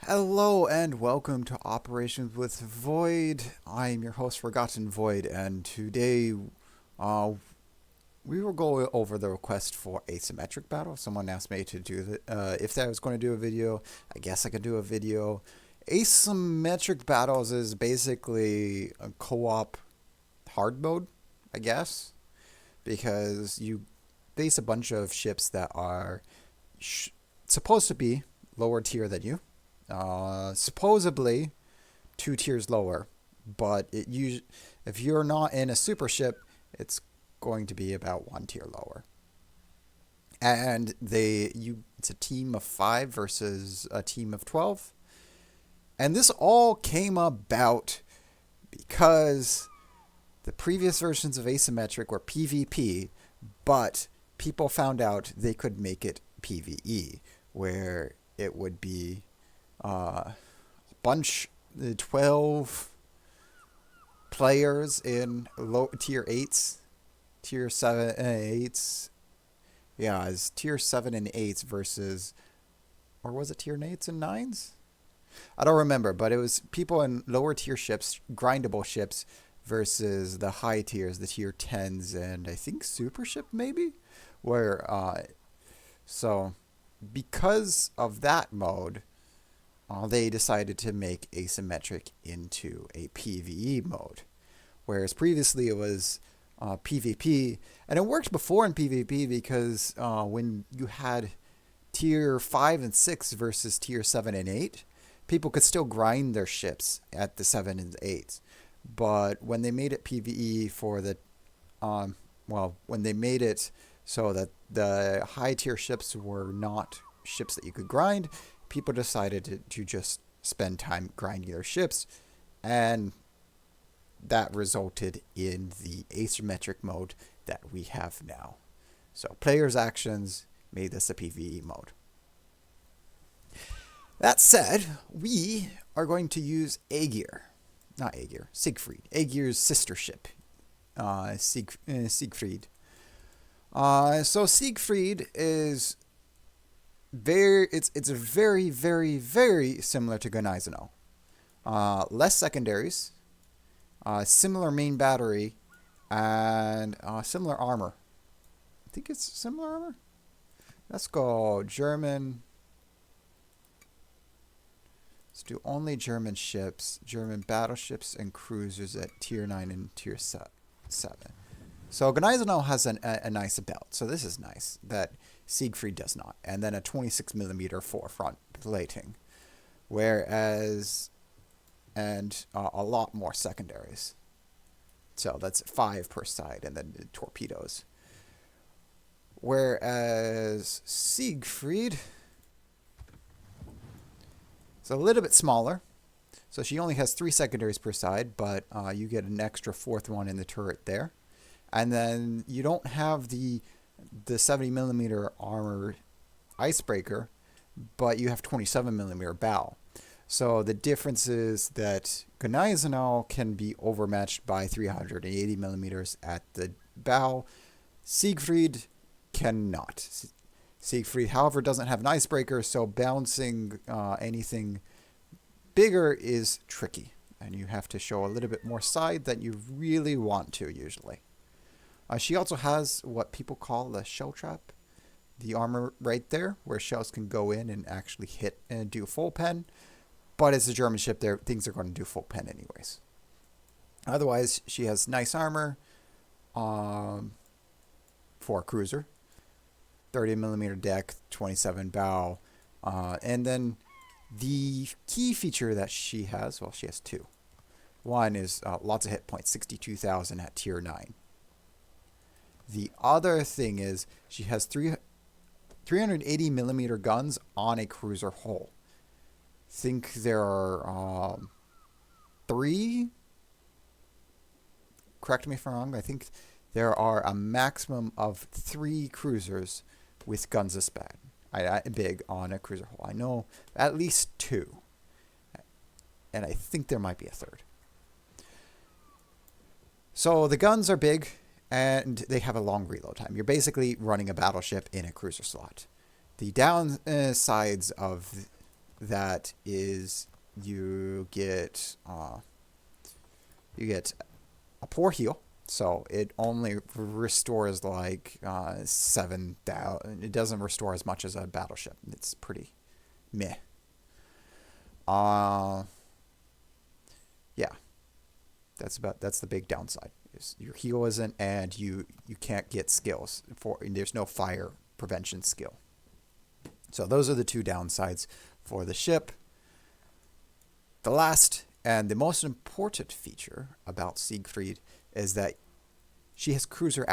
Hello and welcome to Operations with Void. I am your host, Forgotten Void, and today uh, we will go over the request for asymmetric battle. Someone asked me to do if I was going to do a video. I guess I could do a video. Asymmetric battles is basically a co-op hard mode, I guess, because you base a bunch of ships that are supposed to be lower tier than you. Supposedly 2 tiers lower, but if you're not in a super ship, it's going to be about 1 tier lower. And it's a team of 5 versus a team of 12. And this all came about because the previous versions of Asymmetric were PvP, but people found out they could make it PvE, where it would be bunch 12 players in low tier 8s, tier 7 and 8s. Yeah, it's tier 7 and 8s versus, or was it tier 8s and 9s? I don't remember, but it was people in lower tier ships, grindable ships, versus the high tiers, the tier 10s and I think super ship maybe, where so because of that mode, they decided to make asymmetric into a PvE mode, whereas previously it was PvP, and it worked before in PvP because when you had tier 5 and 6 versus tier 7 and 8, people could still grind their ships at the 7 and 8s. But when they made it PvE for the, when they made it so that the high tier ships were not ships that you could grind, people decided to just spend time grinding their ships, and that resulted in the asymmetric mode that we have now. So players' actions made this a PvE mode. That said, we are going to use Siegfried. Aegir's sister ship, Siegfried. So Siegfried is it's very similar to Gneisenau. Less secondaries, similar main battery, and similar armor. I think it's similar armor. Let's go German. Let's do only German ships, German battleships and cruisers at tier 9 and tier 7. So Gneisenau has a nice belt, so this is nice that Siegfried does not, and then a 26mm forefront plating, whereas a lot more secondaries. So that's 5 per side, and then the torpedoes. Whereas Siegfried is a little bit smaller, so she only has 3 secondaries per side, but you get an extra 4th one in the turret there. And then you don't have the 70mm armor icebreaker, but you have 27mm bow. So the difference is that Gneisenau can be overmatched by 380mm at the bow. Siegfried cannot. Siegfried, however, doesn't have an icebreaker, so bouncing anything bigger is tricky. And you have to show a little bit more side than you really want to usually. She also has what people call the shell trap, the armor right there, where shells can go in and actually hit and do full pen. But it's a German ship, there things are going to do full pen anyways. Otherwise, she has nice armor for a cruiser, 30mm deck, 27 bow, and then the key feature that she has, well, she has 2. One is lots of hit points, 62,000 at tier 9. The other thing is she has 380mm guns on a cruiser hull. Think there are 3. Correct me if I'm wrong. I think there are a maximum of 3 cruisers with guns this big on a cruiser hull. I know at least 2, and I think there might be a 3rd. So the guns are big, and they have a long reload time. You're basically running a battleship in a cruiser slot. The downsides of that is you get a poor heal. So it only restores like 7,000. It doesn't restore as much as a battleship. It's pretty meh. Yeah, that's the big downside. Your heal isn't, and you can't get skills for. There's no fire prevention skill. So those are the two downsides for the ship. The last and the most important feature about Siegfried is that she has cruiser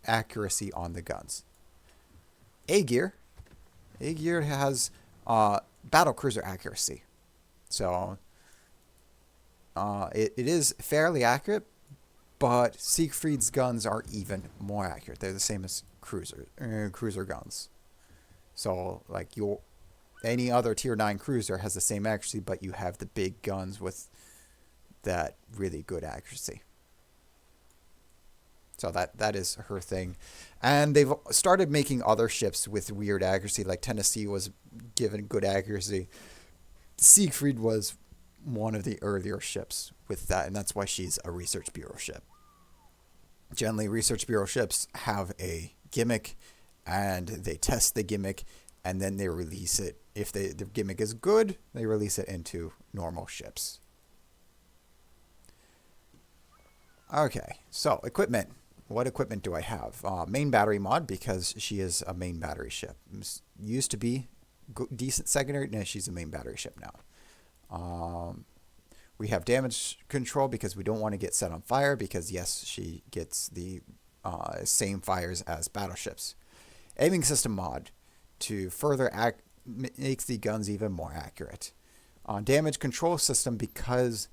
accuracy on the guns. Aegir has battlecruiser accuracy. So it is fairly accurate, but Siegfried's guns are even more accurate. They're the same as cruiser guns. So like any other tier 9 cruiser has the same accuracy, but you have the big guns with that really good accuracy. So that is her thing. And they've started making other ships with weird accuracy, like Tennessee was given good accuracy. Siegfried was one of the earlier ships with that, and that's why she's a Research Bureau ship. Generally, Research Bureau ships have a gimmick, and they test the gimmick, and then they release it. If the gimmick is good, they release it into normal ships. Okay, so equipment. What equipment do I have? Main battery mod, because she is a main battery ship. Used to be decent secondary. No, she's a main battery ship now. We have damage control because we don't want to get set on fire, because yes, she gets the same fires as battleships. Aiming system mod to further makes the guns even more accurate. Damage control system, because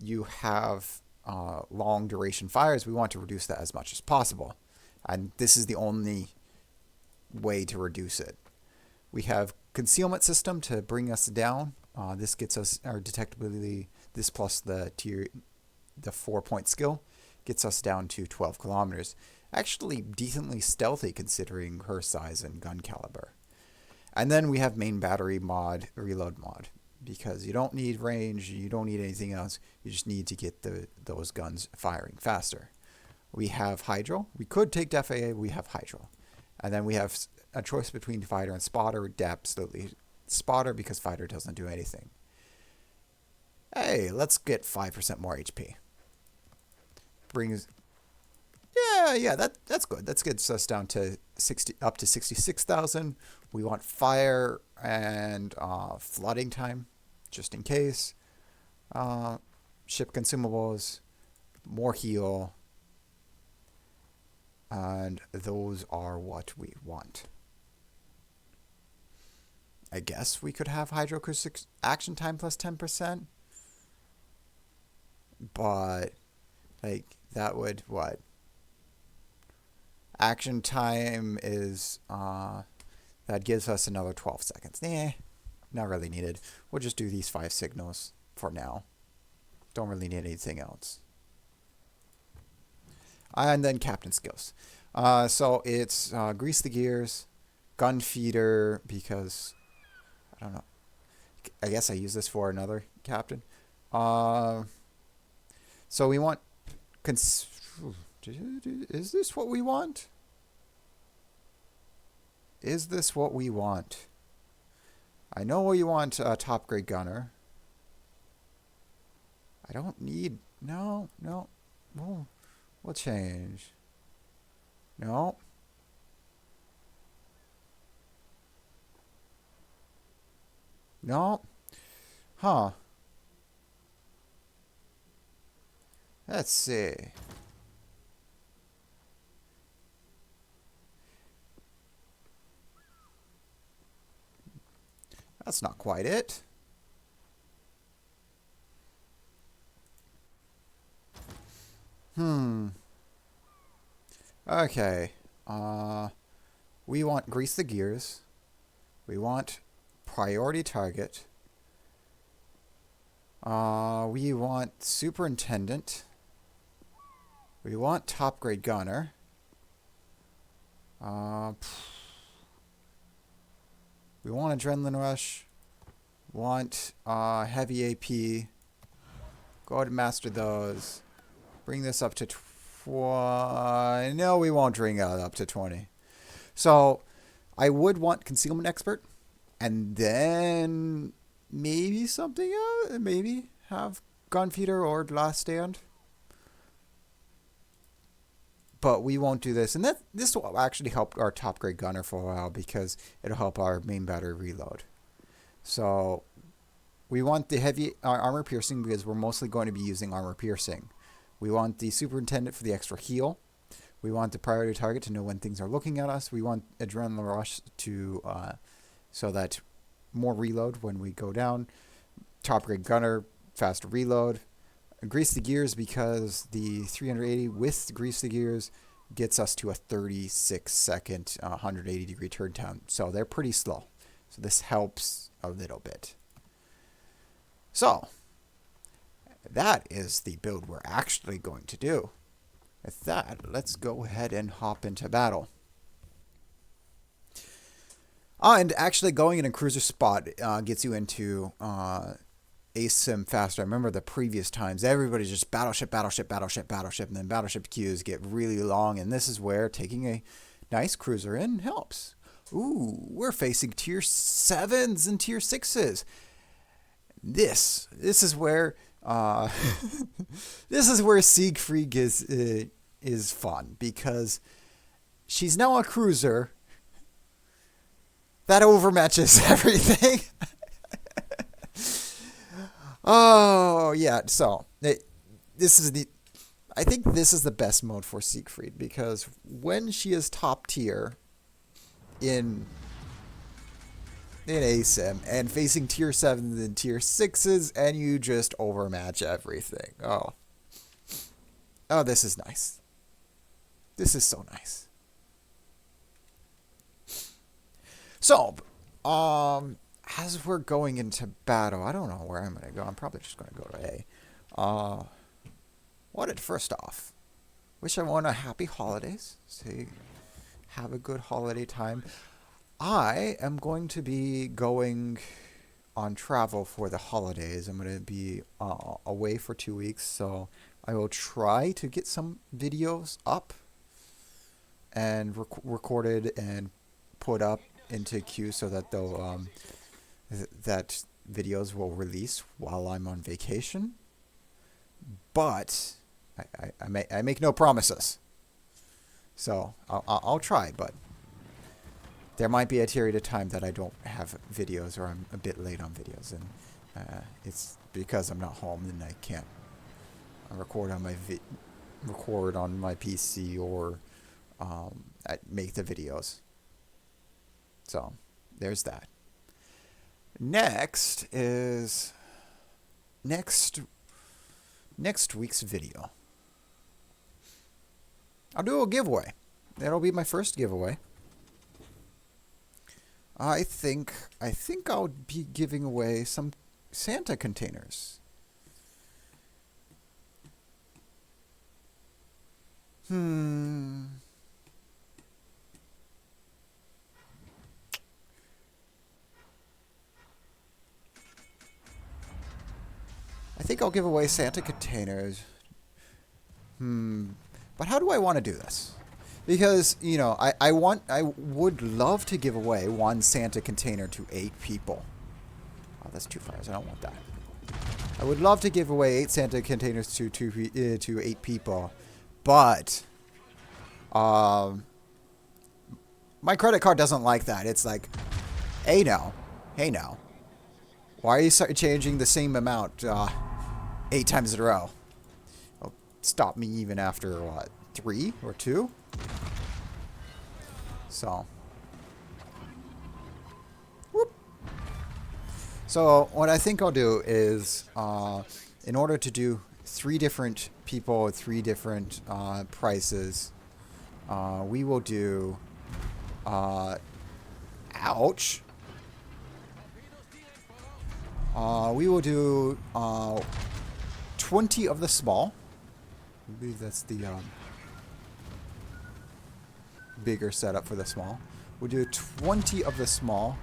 you have long duration fires, we want to reduce that as much as possible, and this is the only way to reduce it. We have concealment system to bring us down. This gets us our detectability. This plus the 4-point skill gets us down to 12 kilometers. Actually, decently stealthy considering her size and gun caliber. And then we have main battery mod, reload mod, because you don't need range, you don't need anything else. You just need to get those guns firing faster. We have hydro. We could take FAA. We have hydro, and then we have a choice between fighter and spotter. Absolutely spotter, because fighter doesn't do anything. Hey, let's get 5% more HP. Brings, yeah, that's good. That gets us down to up to 66,000. We want fire and flooding time, just in case. Ship consumables, more heal, and those are what we want. I guess we could have Hydro Cruise action time plus 10%. But, like, that would, what? Action time is, that gives us another 12 seconds. Not really needed. We'll just do these 5 signals for now. Don't really need anything else. And then captain skills. So it's grease the gears, gun feeder, because, I don't know. I guess I use this for another captain. So we want... Is this what we want? Is this what we want? I know we want a top grade gunner. I don't need... No. We'll change. No. No. Huh. Let's see. That's not quite it. Okay. We want grease the gears. We want priority target. We want superintendent. We want top grade gunner. We want adrenaline rush. Want heavy AP. Go ahead and master those. Bring this up to 20. No, we won't bring it up to 20. So I would want concealment expert. And then maybe something else. Maybe have gunfeeder or last stand. But we won't do this. And this will actually help our top grade gunner for a while because it'll help our main battery reload. So we want the heavy armor piercing because we're mostly going to be using armor piercing. We want the superintendent for the extra heal. We want the priority target to know when things are looking at us. We want adrenaline rush to so that more reload when we go down. Top grade gunner, faster reload. Grease the gears because the 380 with grease the gears gets us to a 36-second 180-degree turn time. So they're pretty slow. So this helps a little bit. So that is the build we're actually going to do. With that, let's go ahead and hop into battle. And actually going in a cruiser spot gets you into asym faster. I remember the previous times, everybody's just battleship, battleship, battleship, battleship, and then battleship queues get really long, and this is where taking a nice cruiser in helps. Ooh, we're facing tier 7s and tier 6s. This is where this is where Siegfried is fun because she's now a cruiser that overmatches everything. Oh yeah, so I think this is the best mode for Siegfried because when she is top tier in asym and facing tier 7s and tier 6s and you just overmatch everything. Oh, this is nice. This is so nice. So, as we're going into battle, I don't know where I'm going to go. I'm probably just going to go to A. First off, wish everyone a happy holidays. Say, have a good holiday time. I am going to be going on travel for the holidays. I'm going to be away for 2 weeks, so I will try to get some videos up and recorded and put up into queue so that they'll that videos will release while I'm on vacation. But I make no promises. So I'll try, but there might be a period of time that I don't have videos or I'm a bit late on videos, and it's because I'm not home and I can't record on my PC or make the videos. So there's that. Next is next week's video. I'll do a giveaway. That'll be my first giveaway. I think I'll be giving away some Santa containers. I think I'll give away Santa containers. But how do I want to do this? Because, you know, I would love to give away one Santa container to 8 people. Oh, that's 2 fires. I don't want that. I would love to give away 8 Santa containers to 8 people, but my credit card doesn't like that. It's like, hey now, why are you changing the same amount 8 times in a row? Well, stop me even after what, 3 or 2? So, whoop. So what I think I'll do is, in order to do 3 different people with 3 different prices, we will do, ouch. We will do 20 of the small. I believe that's the bigger setup for the small. We'll do 20 of the small.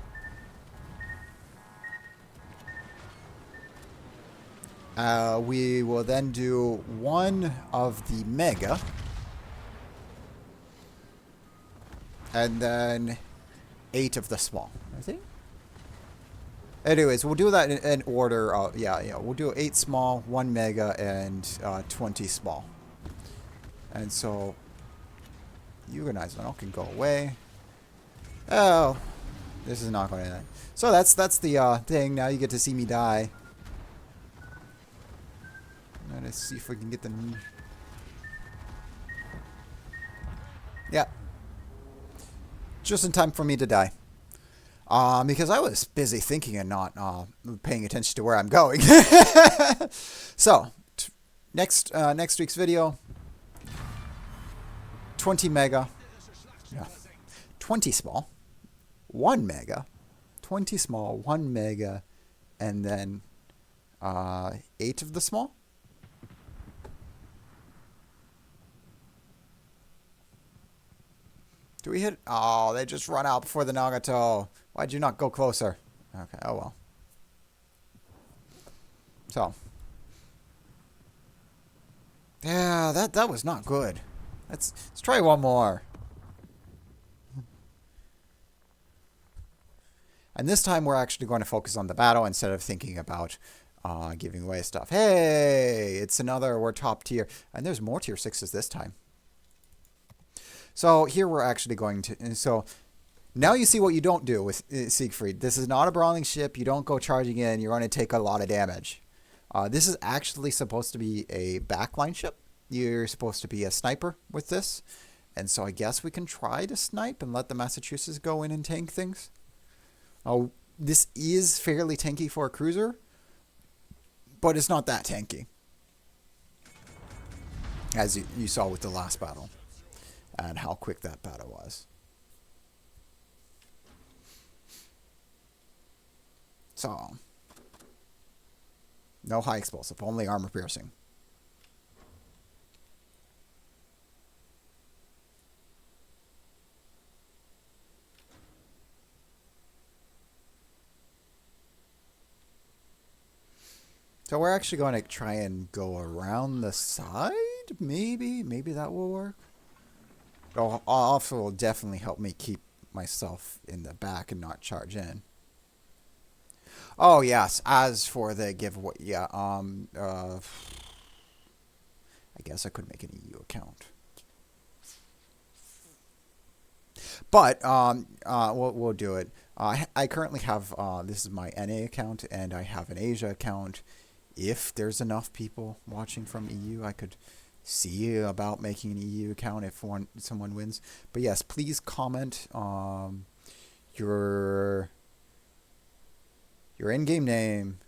We will then do 1 of the mega. And then 8 of the small, I think. Anyways, we'll do that in order. Yeah, we'll do 8 small, 1 mega, and 20 small. And so, you guys now can go away. Oh, this is not going to end. So that's the thing. Now you get to see me die. Let's see if we can get the... Yeah. Just in time for me to die. Because I was busy thinking and not paying attention to where I'm going. So, next week's video, 20 mega, yeah, 20 small, 1 mega, 20 small, 1 mega, and then 8 of the small. Do we hit? Oh, they just run out before the Nagato. Why'd you not go closer? Okay, oh well. So. Yeah, that was not good. Let's try one more. And this time we're actually going to focus on the battle instead of thinking about giving away stuff. Hey, it's another, we're top tier. And there's more tier 6s this time. So here we're actually going to... So now you see what you don't do with Siegfried. This is not a brawling ship. You don't go charging in. You're going to take a lot of damage. This is actually supposed to be a backline ship. You're supposed to be a sniper with this. And so I guess we can try to snipe and let the Massachusetts go in and tank things. Oh, this is fairly tanky for a cruiser. But it's not that tanky. As you saw with the last battle. And how quick that battle was. So, no high explosive, only armor piercing. So we're actually going to try and go around the side, maybe that will work. It'll also definitely help me keep myself in the back and not charge in. Oh yes, as for the giveaway, yeah, I guess I could make an EU account. But we'll do it. I currently have this is my NA account and I have an Asia account. If there's enough people watching from EU, I could see about making an EU account if someone wins. But yes, please comment your in-game name,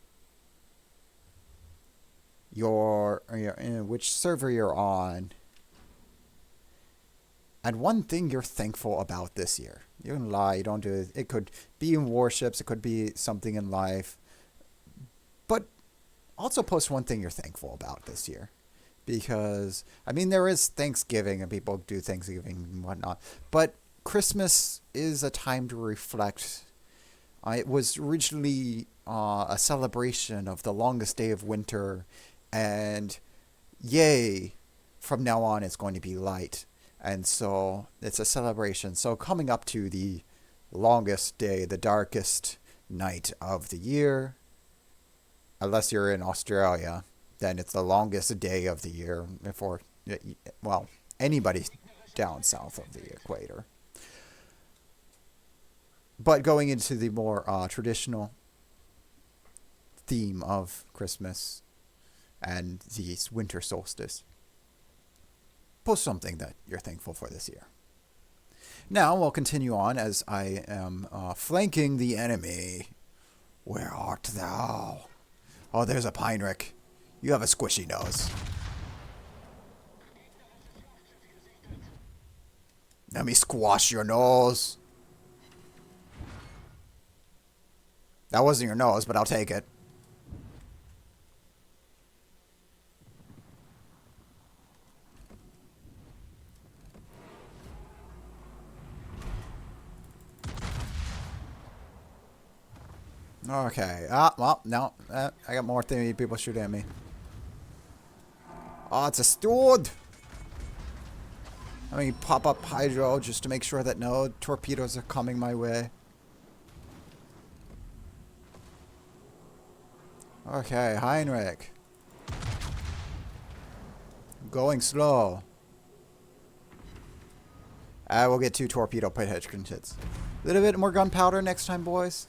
your which server you're on, and one thing you're thankful about this year. You can lie, you don't do it. It could be in Warships, it could be something in life. But also post one thing you're thankful about this year. Because, I mean, there is Thanksgiving and people do Thanksgiving and whatnot. But Christmas is a time to reflect. It was originally a celebration of the longest day of winter. And yay, from now on it's going to be light. And so it's a celebration. So coming up to the longest day, the darkest night of the year, unless you're in Australia, then it's the longest day of the year for, well, anybody down south of the equator. But going into the more traditional theme of Christmas and the winter solstice, post something that you're thankful for this year. Now we'll continue on as I am flanking the enemy. Where art thou? Oh, there's a Pinerick. You have a squishy nose. Let me squash your nose. That wasn't your nose, but I'll take it. Okay. Ah, well, no. I got more people shooting at me. Oh, it's a steward. Let me pop up hydro just to make sure that no torpedoes are coming my way. Okay, Heinrich. Going slow. I will get 2 torpedo pit hits. A little bit more gunpowder next time, boys.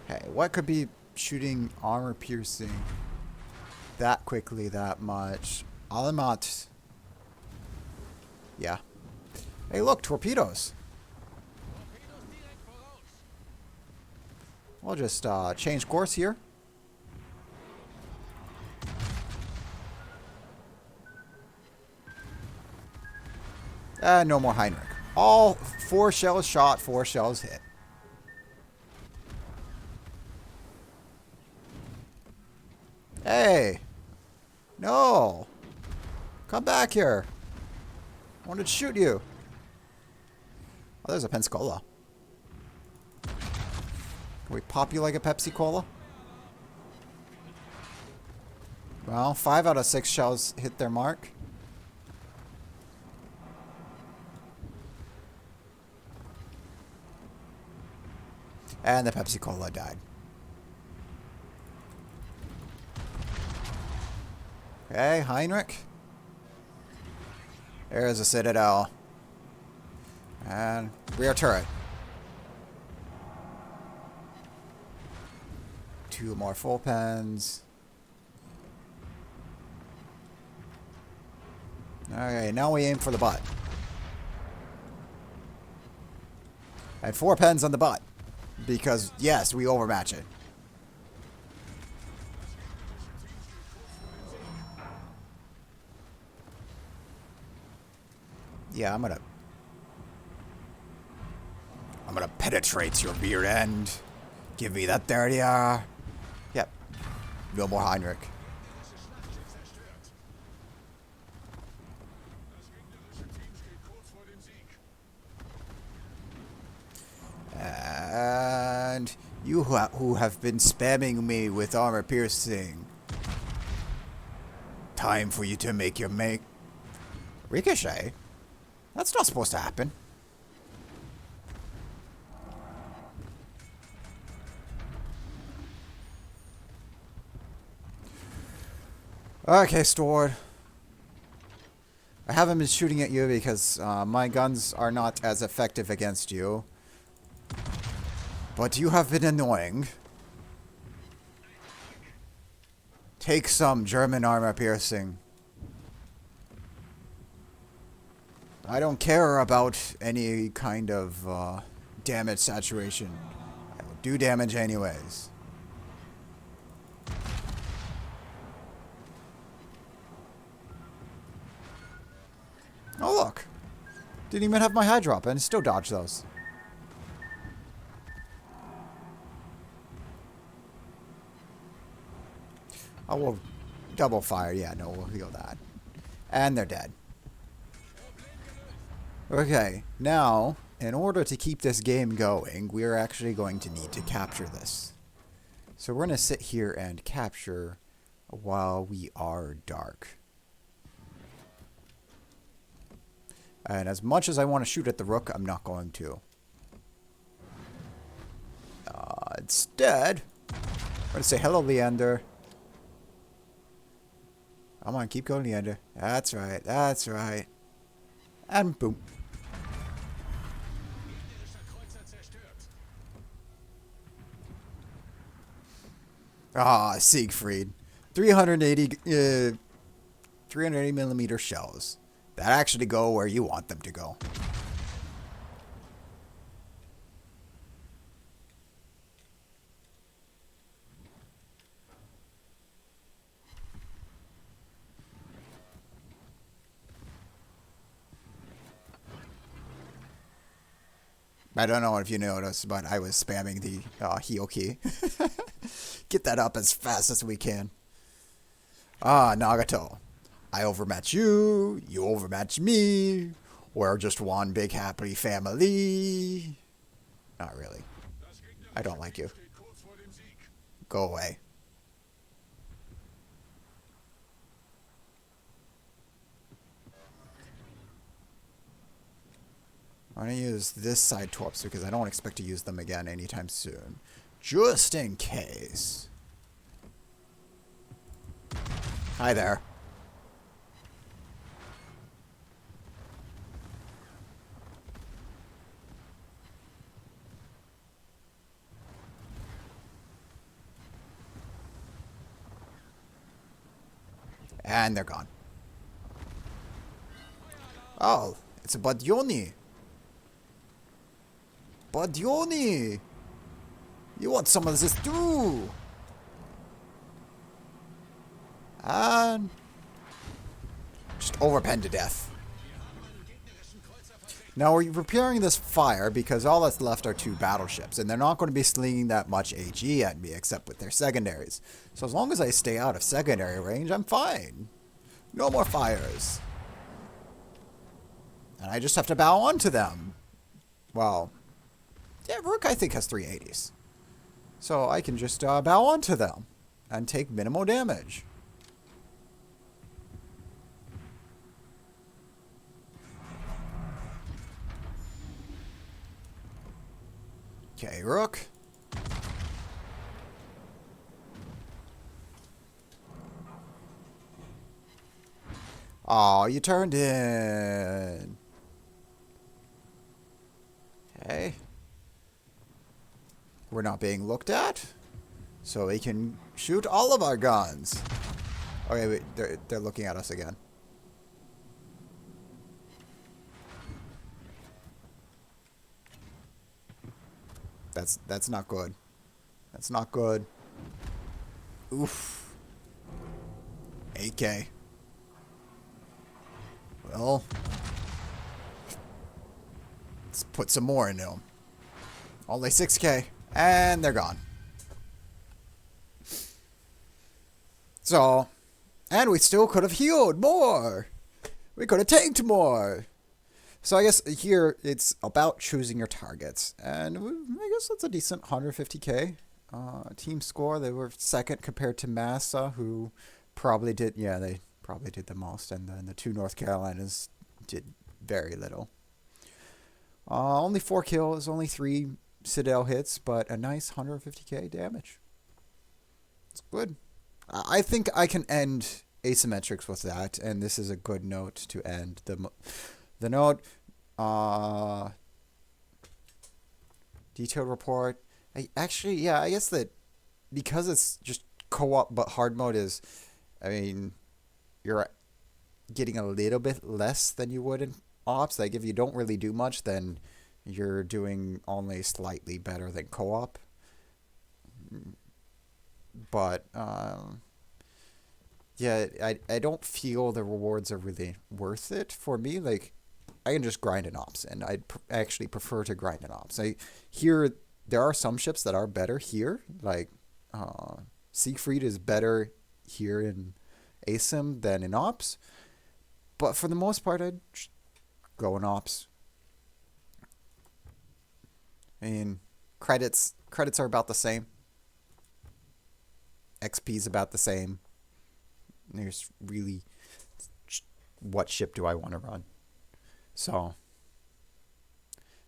Hey, what could be shooting armor piercing that quickly, that much? Alamat. Yeah. Hey, look, torpedoes. We'll just change course here. No more Heinrich. All 4 shells shot, 4 shells hit. Hey! No! Come back here! I wanted to shoot you. Oh, there's a Pensacola. Can we pop you like a Pepsi Cola? Well, 5 out of 6 shells hit their mark. And the Pepsi Cola died. Okay, Heinrich. There's a Citadel. And rear turret. 2 more full pens. Okay, now we aim for the butt. And 4 pens on the butt. Because, yes, we overmatch it. Yeah, I'm gonna penetrate your rear end. Give me that 30R. Yep. No more Heinrich. And you who have been spamming me with armor piercing. Time for you to make your Ricochet? That's not supposed to happen. Okay, Steward. I haven't been shooting at you because my guns are not as effective against you. But you have been annoying. Take some German armor piercing. I don't care about any kind of damage saturation. I will do damage anyways. Oh look! Didn't even have my high drop and still dodged those. Oh, we'll double fire. Yeah, no, we'll heal that. And they're dead. Okay, now, in order to keep this game going, we're actually going to need to capture this. So we're going to sit here and capture while we are dark. And as much as I want to shoot at the rook, I'm not going to. Instead, I'm going to say, hello, Leander. Come on, keep going, Leander. That's right, that's right. And boom. Ah, Siegfried. 380 millimeter shells that actually go where you want them to go. I don't know if you noticed, but I was spamming the heal key. Get that up as fast as we can. Ah, Nagato. I overmatch you. You overmatch me. We're just one big happy family. Not really. I don't like you. Go away. I'm going to use this side torps because I don't expect to use them again anytime soon. Just in case. Hi there. And they're gone. Oh, it's a Badioni. Badioni! You want some of this too? And just overpen to death. Now we're preparing this fire because all that's left are 2 battleships, and they're not going to be slinging that much HE at me except with their secondaries. So as long as I stay out of secondary range, I'm fine. No more fires. And I just have to bow on to them. Well, yeah, Rook I think has 380s. So I can just bow on to them and take minimal damage. Okay, Rook. Oh, you turned in. Okay. We're not being looked at. So we can shoot all of our guns. Okay, wait, they're looking at us again. That's not good. That's not good. Oof. 8K. Well, let's put some more into them. Only 6K. And they're gone. So, and we still could have healed more. We could have tanked more. So I guess here it's about choosing your targets. And I guess that's a decent 150K. Team score, they were second compared to Massa, who probably did, yeah, they probably did the most. And then the 2 North Carolinas did very little. Only 4 kills, only 3 Citadel hits, but a nice 150K damage. It's good. I think I can end Asymmetrics with that, and this is a good note to end. The note, detailed report. Yeah, I guess that because it's just co-op, but hard mode is, I mean, you're getting a little bit less than you would in ops. Like if you don't really do much, then you're doing only slightly better than co-op. But yeah, I don't feel the rewards are really worth it for me. Like I can just grind in ops, and I'd actually prefer to grind in ops. Here there are some ships that are better here, like Siegfried is better here in Asym than in ops. But for the most part, I'd just go in ops. I mean, credits are about the same. XP is about the same. There's really, what ship do I want to run? So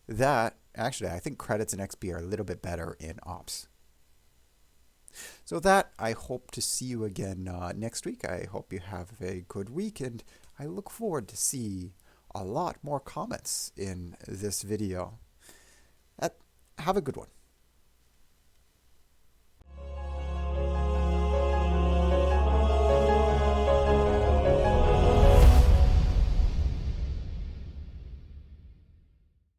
that actually, I think credits and XP are a little bit better in ops. So that, I hope to see you again next week. I hope you have a good week, and I look forward to see a lot more comments in this video. Have a good one.